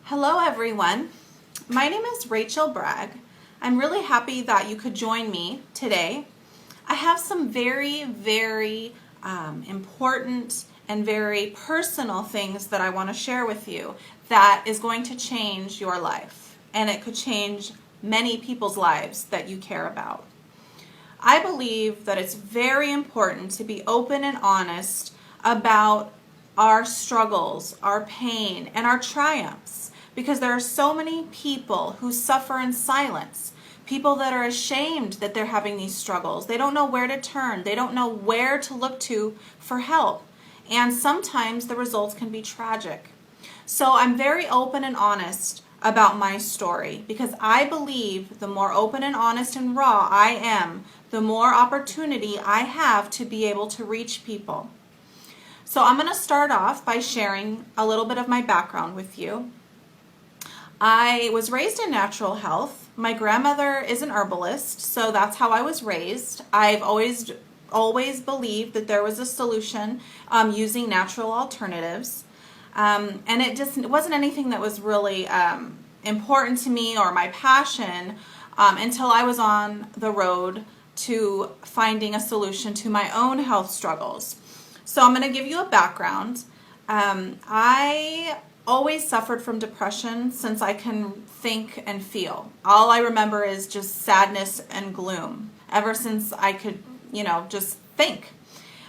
Hello everyone, my name is Rachel Bragg. I'm really happy that you could join me today. I have some very important and very personal things that I want to share with you that is going to change your life, and it could change many people's lives that you care about. I believe that it's very important to be open and honest about our struggles, our pain, and our triumphs, because there are so many people who suffer in silence, people that are ashamed that they're having these struggles. They don't know where to turn. They don't know where to look to for help. And sometimes the results can be tragic. So I'm very open and honest about my story, because I believe the more open and honest and raw I am, the more opportunity I have to be able to reach people. So I'm going to start off by sharing a little bit of my background with you. I was raised in natural health. My grandmother is an herbalist, so that's how I was raised. I've always believed that there was a solution using natural alternatives. And it wasn't anything that was really important to me or my passion until I was on the road to finding a solution to my own health struggles. So I'm going to give you a background. I always suffered from depression since I can think and feel. All I remember is just sadness and gloom ever since I could, just think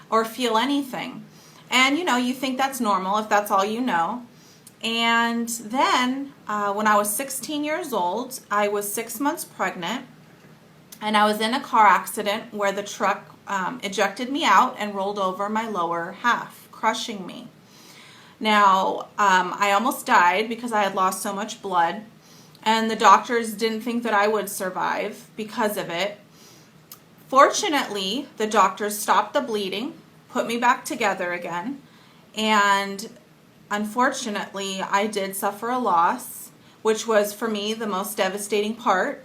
or feel anything. And, you think that's normal if that's all you know. And then when I was 16 years old, I was 6 months pregnant, and I was in a car accident where the truck ejected me out and rolled over my lower half, crushing me. Now, I almost died because I had lost so much blood, and the doctors didn't think that I would survive because of it. Fortunately, the doctors stopped the bleeding, put me back together again, and unfortunately, I did suffer a loss, which was for me the most devastating part.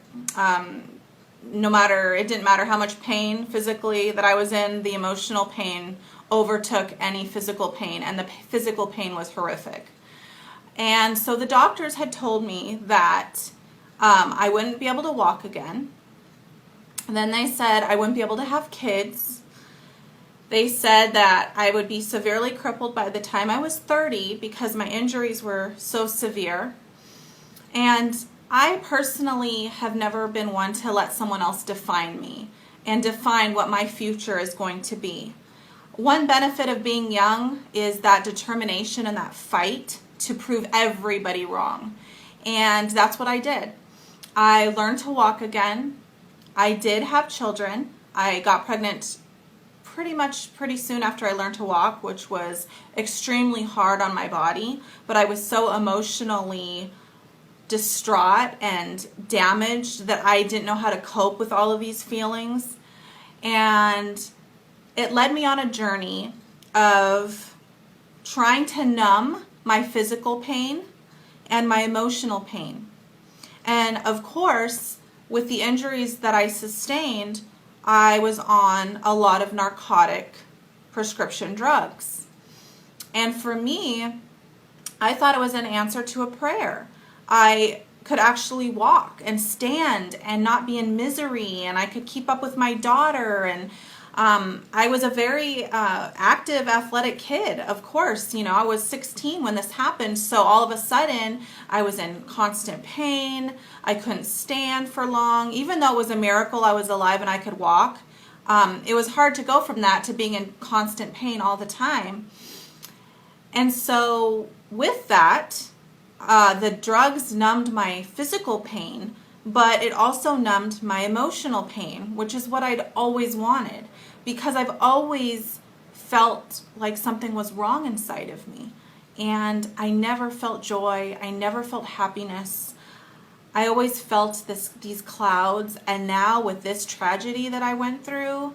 It didn't matter how much pain physically that I was in, the emotional pain overtook any physical pain, and the physical pain was horrific. And so the doctors had told me that I wouldn't be able to walk again. And then they said I wouldn't be able to have kids. They said that I would be severely crippled by the time I was 30 because my injuries were so severe. And I personally have never been one to let someone else define me and define what my future is going to be. One benefit of being young is that determination and that fight to prove everybody wrong. And that's what I did. I learned to walk again. I did have children. I got pregnant pretty soon after I learned to walk, which was extremely hard on my body. But I was so emotionally distraught and damaged that I didn't know how to cope with all of these feelings. And it led me on a journey of trying to numb my physical pain and my emotional pain. And of course, with the injuries that I sustained, I was on a lot of narcotic prescription drugs. And for me, I thought it was an answer to a prayer. I could actually walk and stand and not be in misery, and I could keep up with my daughter, and I was a very active, athletic kid, of course. I was 16 when this happened, so all of a sudden, I was in constant pain. I couldn't stand for long. Even though it was a miracle I was alive and I could walk, it was hard to go from that to being in constant pain all the time. And so with that, the drugs numbed my physical pain, but it also numbed my emotional pain, which is what I'd always wanted, because I've always felt like something was wrong inside of me. And I never felt joy. I never felt happiness. I always felt these clouds. And now with this tragedy that I went through,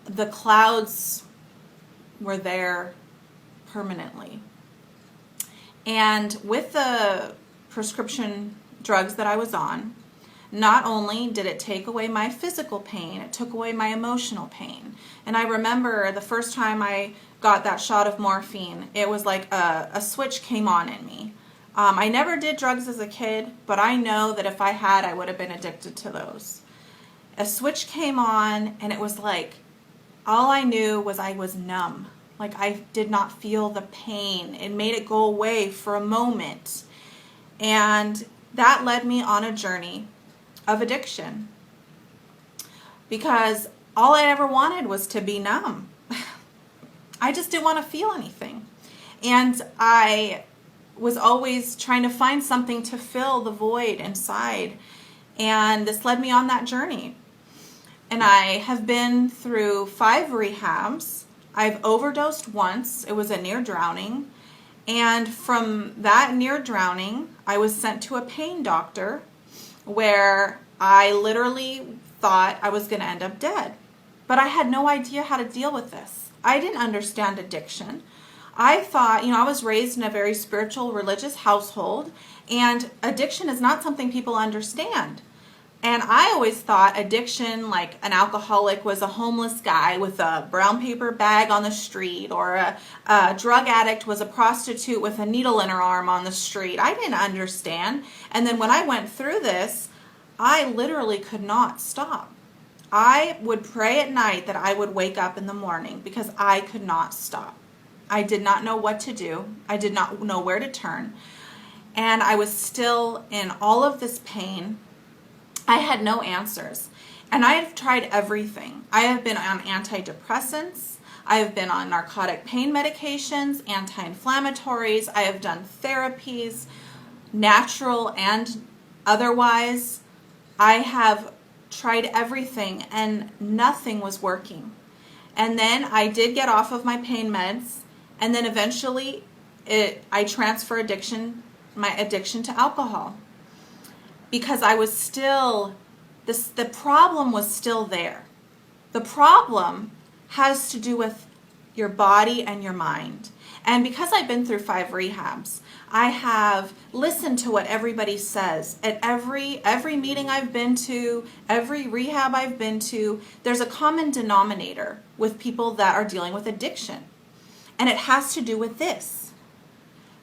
the clouds were there permanently. And with the prescription drugs that I was on, not only did it take away my physical pain, it took away my emotional pain. And I remember the first time I got that shot of morphine, it was like a switch came on in me. I never did drugs as a kid, but I know that if I had, I would have been addicted to those. A switch came on, and it was like, all I knew was I was numb. Like, I did not feel the pain. It made it go away for a moment. And that led me on a journey of addiction. Because all I ever wanted was to be numb. I just didn't want to feel anything. And I was always trying to find something to fill the void inside. And this led me on that journey. And I have been through 5 rehabs. I've overdosed once. It was a near drowning. And from that near drowning, I was sent to a pain doctor where I literally thought I was going to end up dead. But I had no idea how to deal with this. I didn't understand addiction. I thought, I was raised in a very spiritual, religious household, and addiction is not something people understand. And I always thought addiction, like an alcoholic, was a homeless guy with a brown paper bag on the street, or a drug addict was a prostitute with a needle in her arm on the street. I didn't understand. And then when I went through this, I literally could not stop. I would pray at night that I would wake up in the morning because I could not stop. I did not know what to do. I did not know where to turn. And I was still in all of this pain. I had no answers. And I have tried everything. I have been on antidepressants. I have been on narcotic pain medications, anti-inflammatories. I have done therapies, natural and otherwise. I have tried everything and nothing was working. And then I did get off of my pain meds, and then eventually I transferred my addiction to alcohol. Because I was still, the problem was still there. The problem has to do with your body and your mind. And because I've been through 5 rehabs, I have listened to what everybody says. At every meeting I've been to, every rehab I've been to, there's a common denominator with people that are dealing with addiction. And it has to do with this.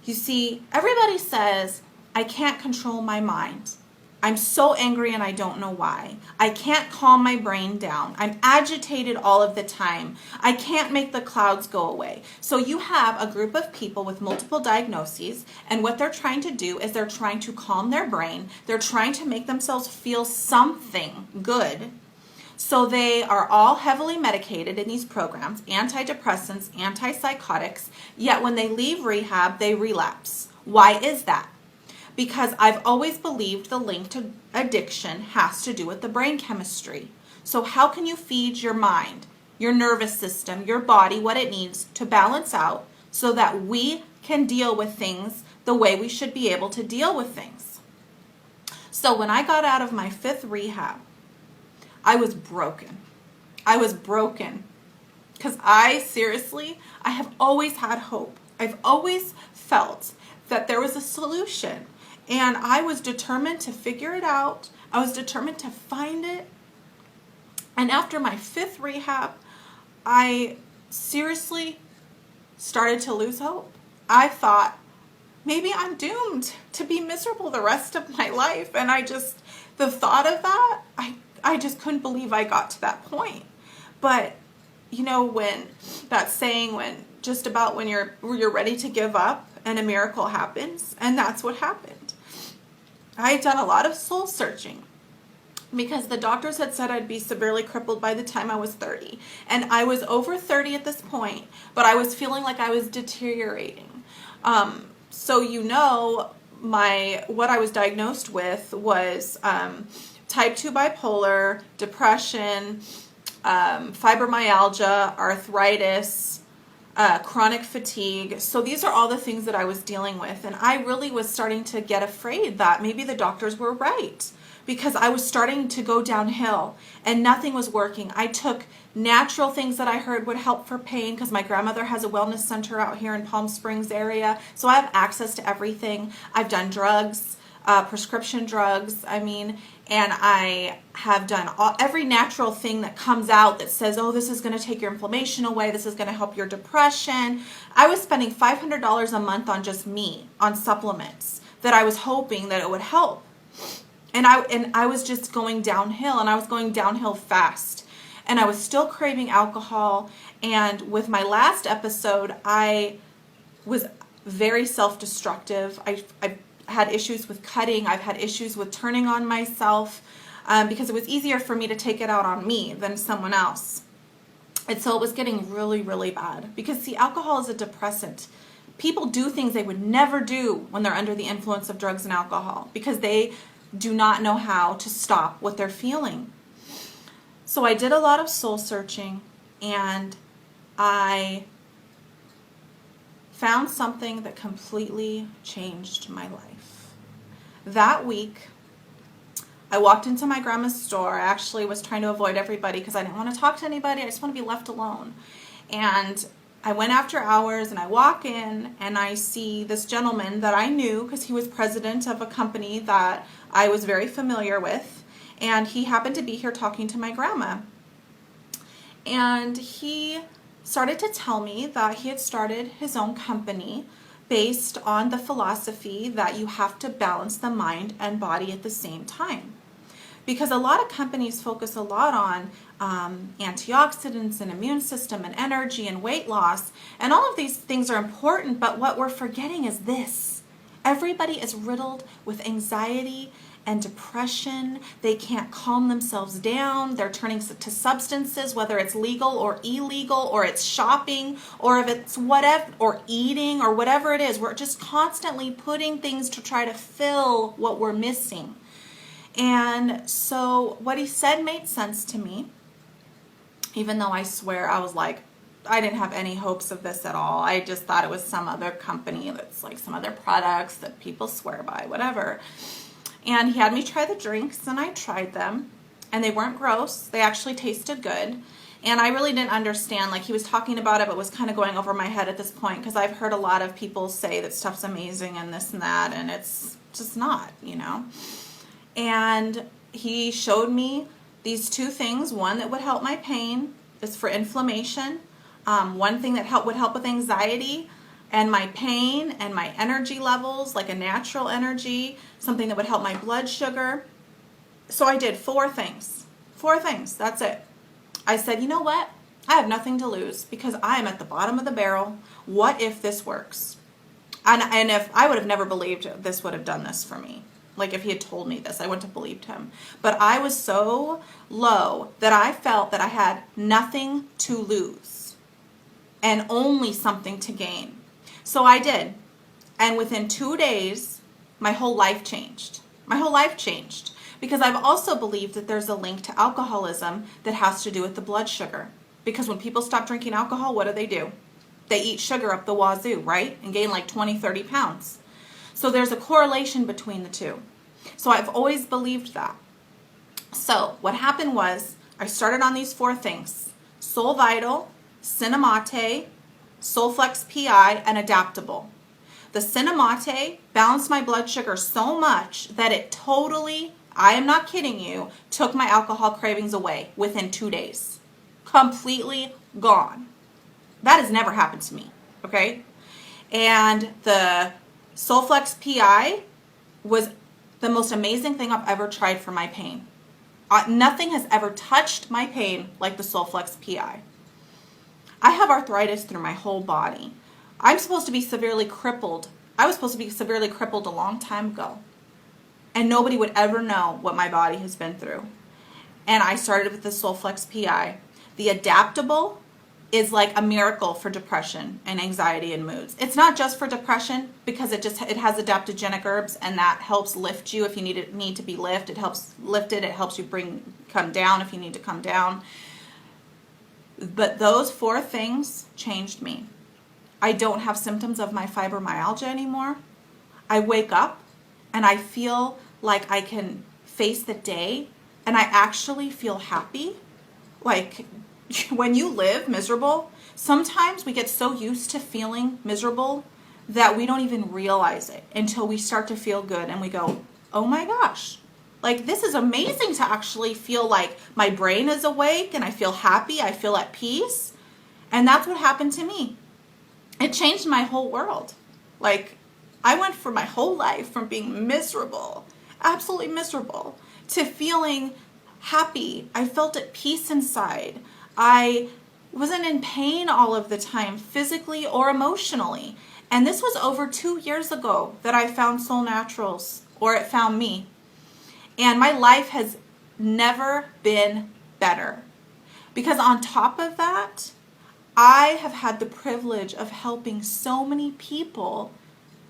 You see, everybody says, I can't control my mind. I'm so angry and I don't know why. I can't calm my brain down. I'm agitated all of the time. I can't make the clouds go away. So you have a group of people with multiple diagnoses, and what they're trying to do is they're trying to calm their brain. They're trying to make themselves feel something good. So they are all heavily medicated in these programs, antidepressants, antipsychotics, yet when they leave rehab, they relapse. Why is that? Because I've always believed the link to addiction has to do with the brain chemistry. So how can you feed your mind, your nervous system, your body what it needs to balance out so that we can deal with things the way we should be able to deal with things? So when I got out of my 5th rehab, I was broken. I was broken because I have always had hope. I've always felt that there was a solution. And I was determined to figure it out. I was determined to find it. And after my 5th rehab, I seriously started to lose hope. I thought, maybe I'm doomed to be miserable the rest of my life. And the thought of that, I just couldn't believe I got to that point. But, when that saying, when you're ready to give up and a miracle happens, and that's what happened. I had done a lot of soul searching because the doctors had said I'd be severely crippled by the time I was 30. And I was over 30 at this point, but I was feeling like I was deteriorating. So what I was diagnosed with was type 2 bipolar, depression, fibromyalgia, arthritis, chronic fatigue. So these are all the things that I was dealing with. And I really was starting to get afraid that maybe the doctors were right, because I was starting to go downhill and nothing was working. I took natural things that I heard would help for pain because my grandmother has a wellness center out here in Palm Springs area. So I have access to everything. I've done drugs, prescription drugs, and I have done every natural thing that comes out that says, oh, this is going to take your inflammation away, this is going to help your depression. I was spending $500 a month on just me, on supplements. that I was hoping that it would help. And I was just going downhill, and I was going downhill fast. And I was still craving alcohol. And with my last episode, I was very self-destructive. I've had issues with cutting. I've had issues with turning on myself because it was easier for me to take it out on me than someone else. And so it was getting really, really bad. Because, see, alcohol is a depressant. People do things they would never do when they're under the influence of drugs and alcohol because they do not know how to stop what they're feeling. So I did a lot of soul searching, and I found something that completely changed my life. That week, I walked into my grandma's store. I actually was trying to avoid everybody because I didn't want to talk to anybody. I just want to be left alone. And I went after hours, and I walk in, and I see this gentleman that I knew because he was president of a company that I was very familiar with. And he happened to be here talking to my grandma. And he started to tell me that he had started his own company based on the philosophy that you have to balance the mind and body at the same time. Because a lot of companies focus a lot on antioxidants and immune system and energy and weight loss. And all of these things are important, but what we're forgetting is this. Everybody is riddled with anxiety and depression. They can't calm themselves down. They're turning to substances, whether it's legal or illegal, or it's shopping, or if it's whatever, or eating, or whatever it is. We're just constantly putting things to try to fill what we're missing. And so what he said made sense to me, even though I swear I was like, I didn't have any hopes of this at all. I just thought it was some other company that's like some other products that people swear by, whatever. And he had me try the drinks, and I tried them, and they weren't gross. They actually tasted good. And I really didn't understand, like, he was talking about it, but was kind of going over my head at this point, because I've heard a lot of people say that stuff's amazing and this and that, and it's just not, you know. And he showed me these two things. One that would help my pain is for inflammation. One thing that would help with anxiety and my pain and my energy levels, like a natural energy, something that would help my blood sugar. So I did 4 things. 4 things, that's it. I said, you know what? I have nothing to lose because I am at the bottom of the barrel. What if this works? And if I would have never believed this would have done this for me. Like if he had told me this, I wouldn't have believed him. But I was so low that I felt that I had nothing to lose and only something to gain. So I did. And within 2 days, my whole life changed. My whole life changed. Because I've also believed that there's a link to alcoholism that has to do with the blood sugar. Because when people stop drinking alcohol, what do? They eat sugar up the wazoo, right? And gain like 20, 30 pounds. So there's a correlation between the two. So I've always believed that. So what happened was I started on these 4 things. Soul Vital, Cinemate, Soulflex PI, and Adaptable. The Cinemate balanced my blood sugar so much that it totally, I am not kidding you, took my alcohol cravings away within 2 days. Completely gone. That has never happened to me, okay? And the Soulflex PI was the most amazing thing I've ever tried for my pain. Nothing has ever touched my pain like the Soulflex PI. I have arthritis through my whole body. I'm supposed to be severely crippled. I was supposed to be severely crippled a long time ago. And nobody would ever know what my body has been through. And I started with the Soulflex PI. The Adaptable is like a miracle for depression and anxiety and moods. It's not just for depression because it has adaptogenic herbs, and that helps lift you if you need to be lifted. It helps lift it. It helps you come down if you need to come down. But those 4 things changed me. I don't have symptoms of my fibromyalgia anymore. I wake up and I feel like I can face the day, and I actually feel happy. Like when you live miserable, sometimes we get so used to feeling miserable that we don't even realize it until we start to feel good and we go, oh my gosh, like this is amazing to actually feel like my brain is awake and I feel happy, I feel at peace. And that's what happened to me. It changed my whole world. Like I went for my whole life from being miserable, absolutely miserable, to feeling happy. I felt at peace inside. I wasn't in pain all of the time, physically or emotionally. And this was over 2 years ago that I found Solle Naturals, or it found me. And my life has never been better. Because on top of that, I have had the privilege of helping so many people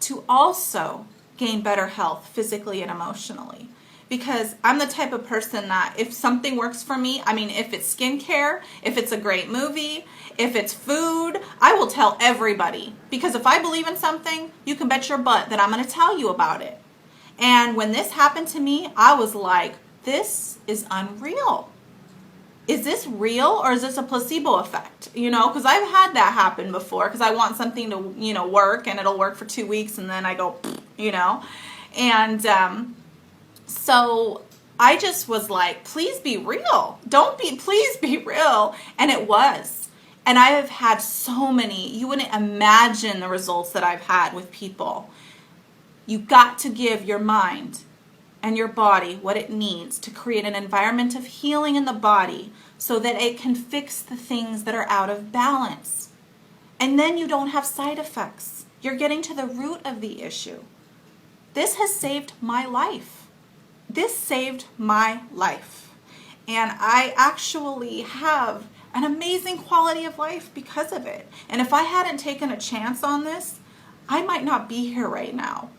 to also gain better health physically and emotionally. Because I'm the type of person that if something works for me, I mean, if it's skincare, if it's a great movie, if it's food, I will tell everybody. Because if I believe in something, you can bet your butt that I'm going to tell you about it. And when this happened to me, I was like, this is unreal. Is this real or is this a placebo effect? You know, because I've had that happen before because I want something to, you know, work and it'll work for 2 weeks and then I go, you know. And so I just was like, please be real. Please be real. And it was. And I have had so many, you wouldn't imagine the results that I've had with people. You got to give your mind and your body what it needs to create an environment of healing in the body so that it can fix the things that are out of balance. And then you don't have side effects. You're getting to the root of the issue. This has saved my life. This saved my life. And I actually have an amazing quality of life because of it. And if I hadn't taken a chance on this, I might not be here right now.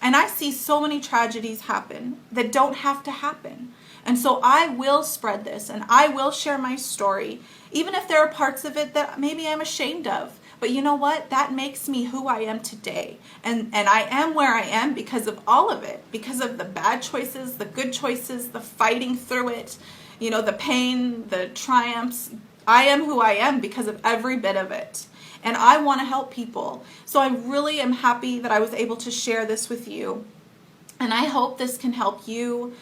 And I see so many tragedies happen that don't have to happen. And so I will spread this and I will share my story, even if there are parts of it that maybe I'm ashamed of. But you know what? That makes me who I am today. And I am where I am because of all of it, because of the bad choices, the good choices, the fighting through it, you know, the pain, the triumphs. I am who I am because of every bit of it. And I want to help people. So I really am happy that I was able to share this with you. And I hope this can help you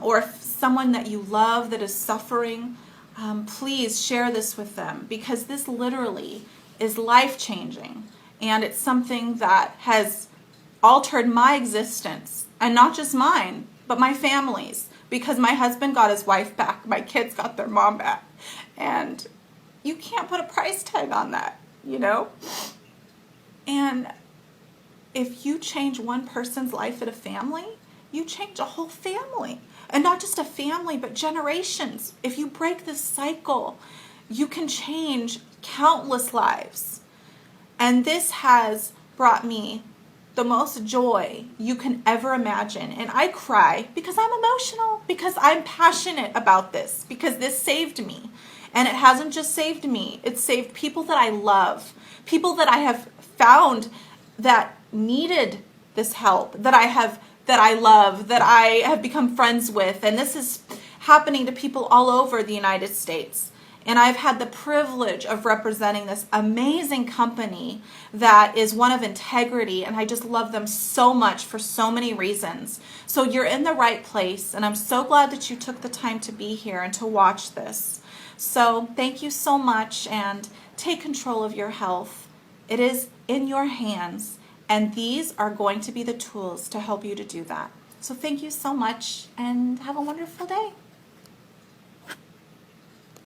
or if someone that you love that is suffering, please share this with them because this literally is life-changing. And it's something that has altered my existence. And not just mine, but my family's. Because my husband got his wife back. My kids got their mom back. And you can't put a price tag on that. You know? And if you change one person's life at a family, you change a whole family. And not just a family, but generations. If you break this cycle, you can change countless lives. And this has brought me the most joy you can ever imagine. And I cry because I'm emotional, because I'm passionate about this, because this saved me. And it hasn't just saved me, it's saved people that I love, people that I have found that needed this help, that I love, that I have become friends with. And this is happening to people all over the United States. And I've had the privilege of representing this amazing company that is one of integrity. And I just love them so much for so many reasons. So you're in the right place. And I'm so glad that you took the time to be here and to watch this. So thank you so much, and take control of your health. It is in your hands, and these are going to be the tools to help you to do that. So thank you so much, and have a wonderful day.